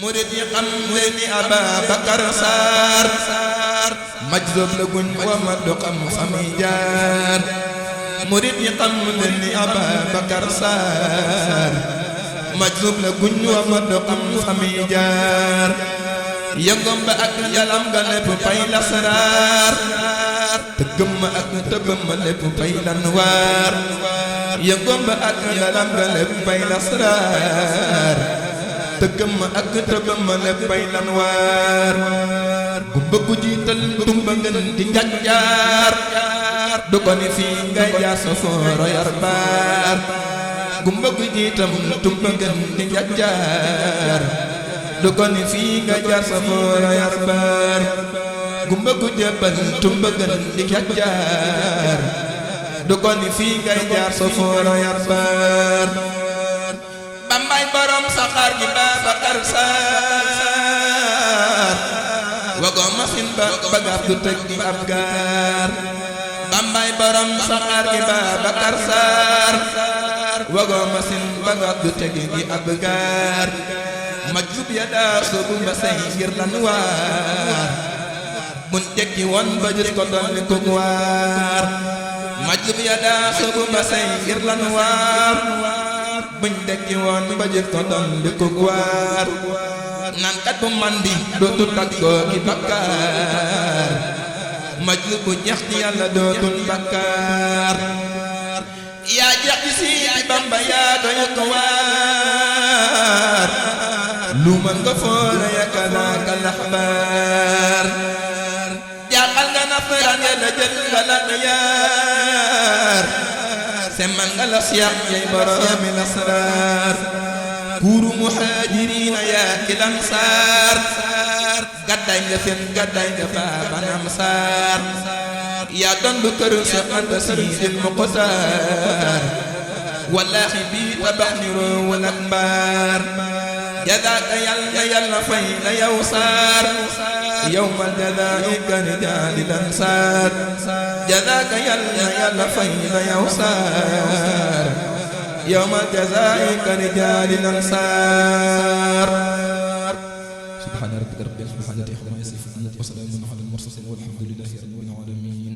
murid yi xam leen ni Ababakar Sarr majzub la guñ wa ma do xam fami jaar murid yi xam leen ni Ababakar Sarr majzub la guñ wa ma do xam fami jaar yëngom ba ak yalam ga lépp fay lasraar tëggëm ma ak tëbbëm ma lépp fay lanwaar yëngom ba ak yalam ga lépp fay lasraar tëggëm ma ak tëbbëm ma lépp fay lanwaar gumba gu jiital tumba ngën di njàccaar du ko ni fii ngay jaar sa fooro yar baar gumba gu jiitam tumba ngën di njàccaar du ko ni fii nga jaar sa foora yar baar gumba gu jëbbal tumba gën di njàccaar du ko ni fii nga jaar sa foora yar baar Bambay borom saxaar gi Babakar Sarr wago masin ba bagaar du tëj gi ab gaar Bambay borom saxaar gi Babakar Sarr wago masin bagaar du tëj gi ab gaar majjub ya daa soobu mbasay ngir lan waar mun jekki woon ba jës ko dolli ko waar majjub ya daa soobu mbasay ngir lan waar buñ dekki woon ba jës ko dolli ko waar naan kat bu mandi dootul taggoo ki bakkaar majjub bu jeex ci yàlla dootul bakkaar yaa jeex ci Sidi Bamba yaa doy ko waar lu man nga foora yakalaaka laxbaar jaaxal nga nasaraan ya la jël nga lan yaar semman nga la siyax yay boroomi lasraar kuuru muhaajiriina yaa ki lansaar gaddaay nga seen gaddaay nga baabanam saar yaa dondu kër sa anta Siidil Muxtaar wallaahi bii tabax ni roowal ak mbaar jazaaka yàlla fay la yow Sarr yawmal jazaa'i rijaalilan Sarr jazaaka yàlla fay la yow Sarr yawmal jazaa'i rijaalilan Sarr subhaana rabbika rabbil izzati ammaa yasifuun wa salaamun alal mursaliin walhamdulillaahi rabbil aalamiin